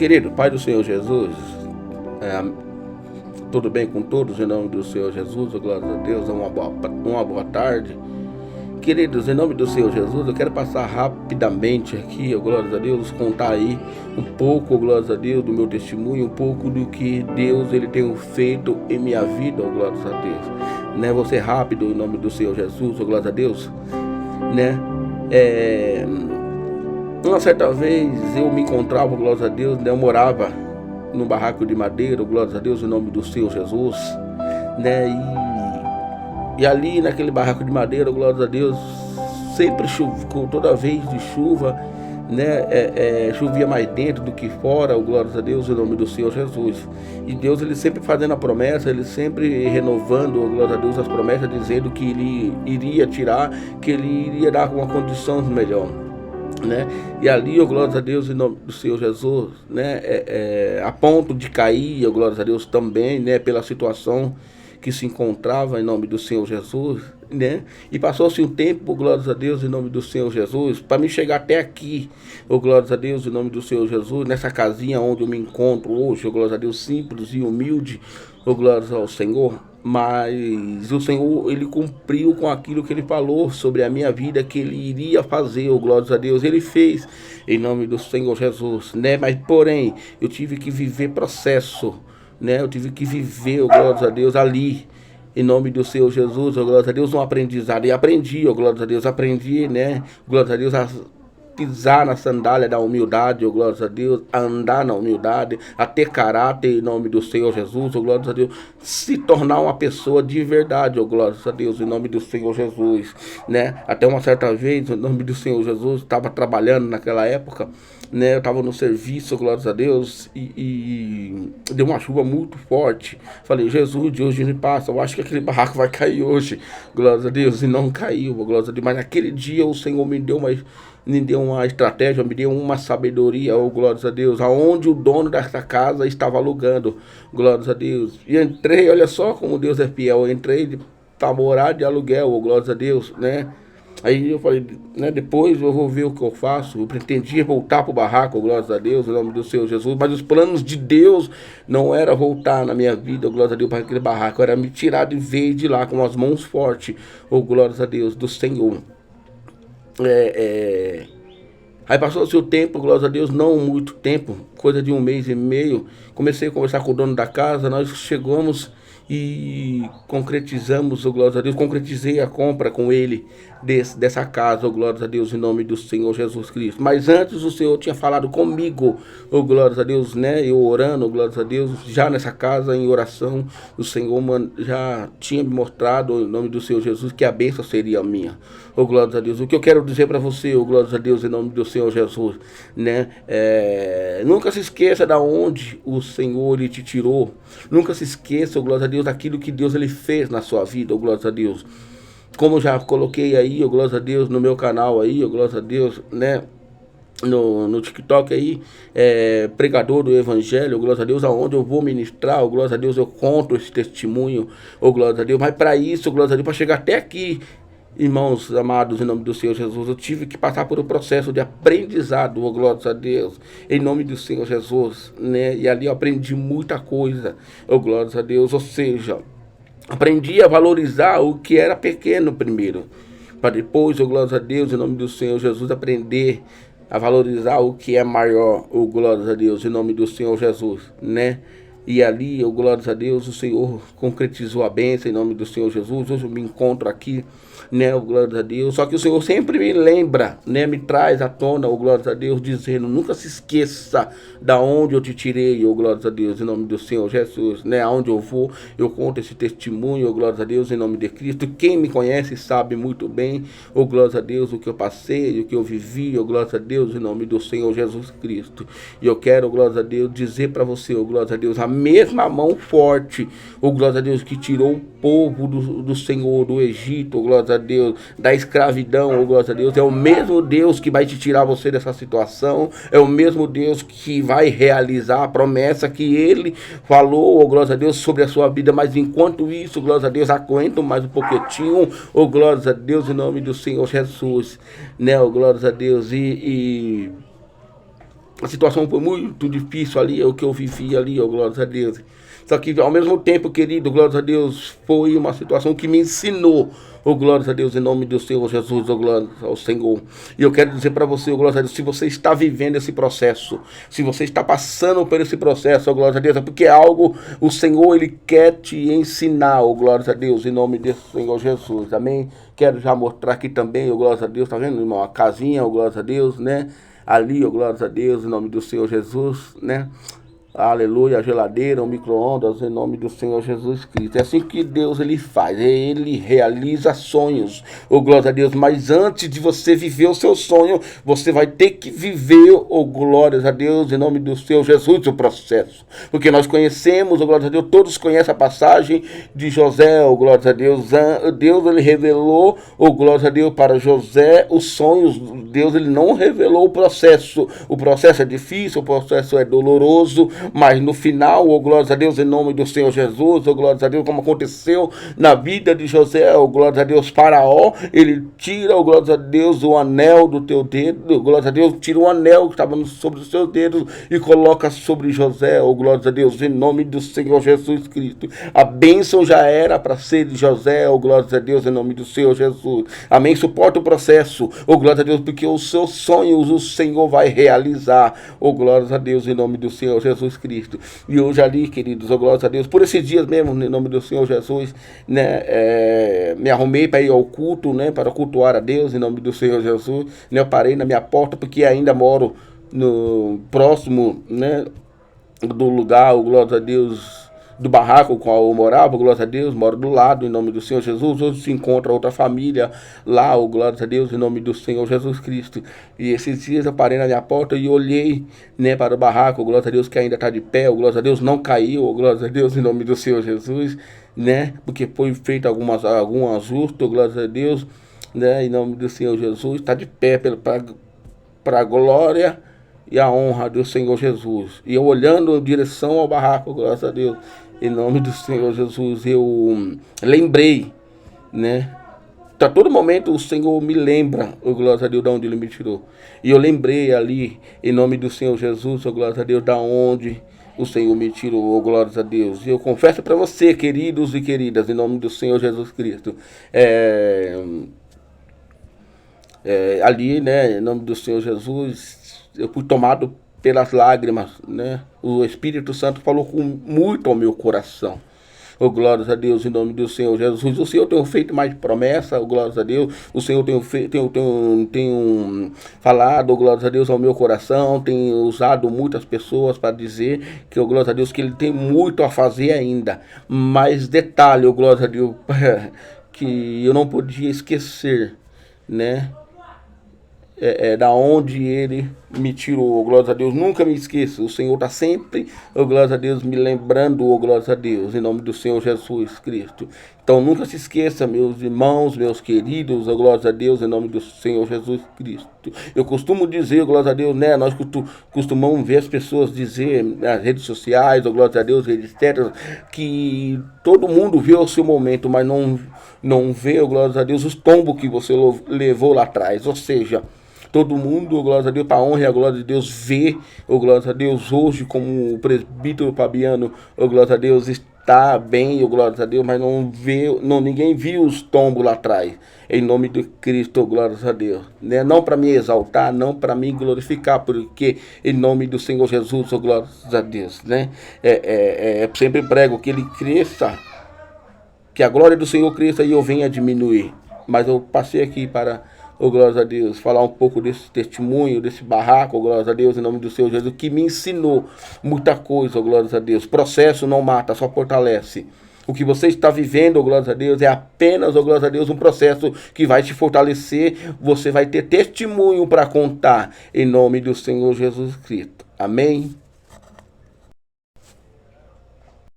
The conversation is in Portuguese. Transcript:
Querido Pai do Senhor Jesus, tudo bem com todos em nome do Senhor Jesus, glória a Deus, uma boa tarde. Queridos, em nome do Senhor Jesus, eu quero passar rapidamente aqui, glória a Deus, contar aí um pouco, glória a Deus, do meu testemunho, um pouco do que Deus ele tem feito em minha vida, glória a Deus. Né? Vou ser rápido em nome do Senhor Jesus, glória a Deus. Né? Uma certa vez eu me encontrava, glória a Deus, né? Eu morava num barraco de madeira, glória a Deus, em nome do Senhor Jesus, né? E ali naquele barraco de madeira, glória a Deus, sempre chovia, toda vez de chuva, né? Chovia mais dentro do que fora, glória a Deus, em nome do Senhor Jesus. E Deus, ele sempre fazendo a promessa, ele sempre renovando, glória a Deus, as promessas, dizendo que ele iria tirar, que ele iria dar uma condição melhor. Né? E ali, glória a Deus, em nome do Senhor Jesus, né? A ponto de cair, glória a Deus, também, né? Pela situação que se encontrava em nome do Senhor Jesus, né? E passou-se um tempo, glória a Deus, em nome do Senhor Jesus, para me chegar até aqui, glória a Deus, em nome do Senhor Jesus, nessa casinha onde eu me encontro hoje, glória a Deus, simples e humilde, glória ao Senhor. Mas o Senhor, ele cumpriu com aquilo que ele falou sobre a minha vida, que ele iria fazer, glória a Deus, ele fez em nome do Senhor Jesus, né? Mas porém, eu tive que viver processo, né? Eu tive que viver, glória a Deus, ali, em nome do Senhor Jesus, glória a Deus, um aprendizado, e aprendi, glória a Deus, aprendi, né? Glória a Deus, a pisar na sandália da humildade, glória a Deus, a andar na humildade, a ter caráter em nome do Senhor Jesus, glória a Deus, se tornar uma pessoa de verdade, glória a Deus, em nome do Senhor Jesus, né? Até uma certa vez, em nome do Senhor Jesus, estava trabalhando naquela época, né? Eu estava no serviço, glória a Deus, e deu uma chuva muito forte. Falei, Jesus, de hoje me passa, eu acho que aquele barraco vai cair hoje, glória a Deus, e não caiu, glória a Deus, mas naquele dia o Senhor me deu uma estratégia, me deu uma sabedoria, glória a Deus, aonde o dono dessa casa estava alugando, glória a Deus. E entrei, olha só como Deus é fiel, eu entrei para morar de aluguel, glória a Deus, né? Aí eu falei, né, depois eu vou ver o que eu faço. Eu pretendia voltar para o barraco, glória a Deus, em nome do Senhor Jesus, mas os planos de Deus não era voltar na minha vida, glória a Deus, para aquele barraco, era me tirar de vez de lá com as mãos fortes, glória a Deus, do Senhor. Aí passou-se o tempo, glória a Deus, não muito tempo, coisa de 1 mês e meio, comecei a conversar com o dono da casa, nós chegamos e concretizamos, glória a Deus, concretizei a compra com ele dessa casa, glória a Deus, em nome do Senhor Jesus Cristo. Mas antes o Senhor tinha falado comigo, glória a Deus, né? Eu orando, glória a Deus, já nessa casa em oração, o Senhor já tinha me mostrado, em nome do Senhor Jesus, que a bênção seria minha, glória a Deus. O que eu quero dizer para você, glória a Deus, em nome do Senhor Jesus, né? Nunca se esqueça da onde o Senhor ele te tirou. Nunca se esqueça, glória a Deus, daquilo que Deus ele fez na sua vida, glória a Deus. Como eu já coloquei aí, glória a Deus, no meu canal aí, glória a Deus, né? No TikTok aí, pregador do Evangelho, glória a Deus, aonde eu vou ministrar, glória a Deus, eu conto esse testemunho, glória a Deus. Mas para isso, glória a Deus, para chegar até aqui, irmãos amados, em nome do Senhor Jesus, eu tive que passar por um processo de aprendizado, glória a Deus, em nome do Senhor Jesus, né? E ali eu aprendi muita coisa, glória a Deus, ou seja, aprendi a valorizar o que era pequeno primeiro, para depois, glória a Deus, em nome do Senhor Jesus, aprender a valorizar o que é maior, glória a Deus, em nome do Senhor Jesus, né? E ali, glória a Deus, o Senhor concretizou a bênção em nome do Senhor Jesus. Hoje eu me encontro aqui, né, glória a Deus. Só que o Senhor sempre me lembra, né, me traz à tona, glória a Deus, dizendo, nunca se esqueça da onde eu te tirei, glória a Deus, em nome do Senhor Jesus, né, aonde eu vou, eu conto esse testemunho, glória a Deus, em nome de Cristo. Quem me conhece sabe muito bem, glória a Deus, o que eu passei, o que eu vivi, glória a Deus, em nome do Senhor Jesus Cristo. E eu quero, glória a Deus, dizer para você, glória a Deus, a mesma mão forte, glória a Deus, que tirou o povo do Senhor, do Egito, glória a Deus, da escravidão, glória a Deus, é o mesmo Deus que vai te tirar você dessa situação, é o mesmo Deus que vai realizar a promessa que Ele falou, glória a Deus, sobre a sua vida. Mas enquanto isso, glória a Deus, aguento mais um pouquinho, glória a Deus, em nome do Senhor Jesus, né, glória a Deus, A situação foi muito difícil ali, é o que eu vivi ali, ó, glórias a Deus. Só que ao mesmo tempo, querido, glórias a Deus, foi uma situação que me ensinou, oh glórias a Deus, em nome do Senhor Jesus, oh glórias ao Senhor. E eu quero dizer para você, oh glórias a Deus, se você está vivendo esse processo, se você está passando por esse processo, oh glórias a Deus, é porque algo, o Senhor, Ele quer te ensinar, oh glórias a Deus, em nome do Senhor Jesus, amém? Quero já mostrar aqui também, oh glórias a Deus, tá vendo, irmão, a casinha, oh glórias a Deus, né? Ali, oh glórias a Deus, em nome do Senhor Jesus, né? Aleluia, a geladeira, o micro-ondas, em nome do Senhor Jesus Cristo. É assim que Deus ele faz, ele realiza sonhos, oh glória a Deus. Mas antes de você viver o seu sonho, você vai ter que viver, oh glórias a Deus, em nome do Senhor Jesus, o processo. Porque nós conhecemos, oh glória a Deus, todos conhecem a passagem de José, oh glórias a Deus. Deus ele revelou, oh glórias a Deus, para José os sonhos. Deus ele não revelou o processo. O processo é difícil, o processo é doloroso, mas no final, oh glórias a Deus, em nome do Senhor Jesus, oh glórias a Deus, como aconteceu na vida de José, oh glórias a Deus, Faraó, ele tira, oh glórias a Deus, o anel do teu dedo, oh glórias a Deus, tira o anel que estava sobre os seus dedos e coloca sobre José, oh glórias a Deus, em nome do Senhor Jesus Cristo. A bênção já era para ser de José, oh glórias a Deus, em nome do Senhor Jesus. Amém? Suporta o processo, oh glórias a Deus, porque os seus sonhos o Senhor vai realizar, oh glórias a Deus, em nome do Senhor Jesus Cristo. E hoje ali, queridos, oh glórias a Deus, por esses dias mesmo, em nome do Senhor Jesus, né, me arrumei para ir ao culto, né, para cultuar a Deus, em nome do Senhor Jesus, né, eu parei na minha porta, porque ainda moro no próximo, né, do lugar, oh glórias a Deus, do barraco com qual eu morava, glórias a Deus, moro do lado, em nome do Senhor Jesus. Hoje se encontra outra família lá, oh, glórias a Deus, em nome do Senhor Jesus Cristo. E esses dias eu parei na minha porta e olhei, né, para o barraco, oh, glórias a Deus, que ainda está de pé, oh, glórias a Deus, não caiu, oh, glórias a Deus, em nome do Senhor Jesus, né, porque foi feito algum ajuste, oh, glórias a Deus, né, em nome do Senhor Jesus, está de pé para a glória e a honra do Senhor Jesus. E eu olhando em direção ao barraco, graças a Deus, em nome do Senhor Jesus, eu lembrei, né? A todo momento o Senhor me lembra, oh, glória a Deus, de onde Ele me tirou. E eu lembrei ali, em nome do Senhor Jesus, oh, glória a Deus, da onde o Senhor me tirou, oh, glórias a Deus. E eu confesso para você, queridos e queridas, em nome do Senhor Jesus Cristo, ali, né, em nome do Senhor Jesus, eu fui tomado pelas lágrimas, né? O Espírito Santo falou muito ao meu coração. Oh, glórias a Deus, em nome do Senhor Jesus. O Senhor tem feito mais promessa, oh, glórias a Deus. O Senhor tem falado, oh, glórias a Deus, ao meu coração. Tem usado muitas pessoas para dizer que, oh, glórias a Deus, que Ele tem muito a fazer ainda. Mas detalhe, oh, glórias a Deus, que eu não podia esquecer, né? Da onde Ele me tirou, oh, glórias a Deus, nunca me esqueça, o Senhor está sempre, oh, glórias a Deus, me lembrando, oh, glórias a Deus, em nome do Senhor Jesus Cristo. Então nunca se esqueça, meus irmãos, meus queridos, oh, glórias a Deus, em nome do Senhor Jesus Cristo. Eu costumo dizer, oh, glórias a Deus, né, nós costumamos ver as pessoas dizer nas redes sociais, oh, glórias a Deus, etc., que todo mundo vê o seu momento, mas não vê, oh, glórias a Deus, os tombos que você levou lá atrás, ou seja, todo mundo, oh, glória a Deus, para a honra e a glória de Deus, vê, oh, glória a Deus, hoje como o presbítero Fabiano, oh, glória a Deus, está bem, oh, glória a Deus, mas ninguém viu os tombos lá atrás, em nome de Cristo, oh, glória a Deus, né? Não para me exaltar, não para me glorificar, porque em nome do Senhor Jesus, oh, glória a Deus, né? Sempre prego que Ele cresça, que a glória do Senhor cresça e eu venha diminuir, mas eu passei aqui para, oh, glórias a Deus, falar um pouco desse testemunho, desse barraco, oh, glórias a Deus, em nome do Senhor Jesus, que me ensinou muita coisa, oh, glórias a Deus. Processo não mata, só fortalece. O que você está vivendo, oh, glórias a Deus, é apenas, oh, glórias a Deus, um processo que vai te fortalecer. Você vai ter testemunho para contar, em nome do Senhor Jesus Cristo. Amém?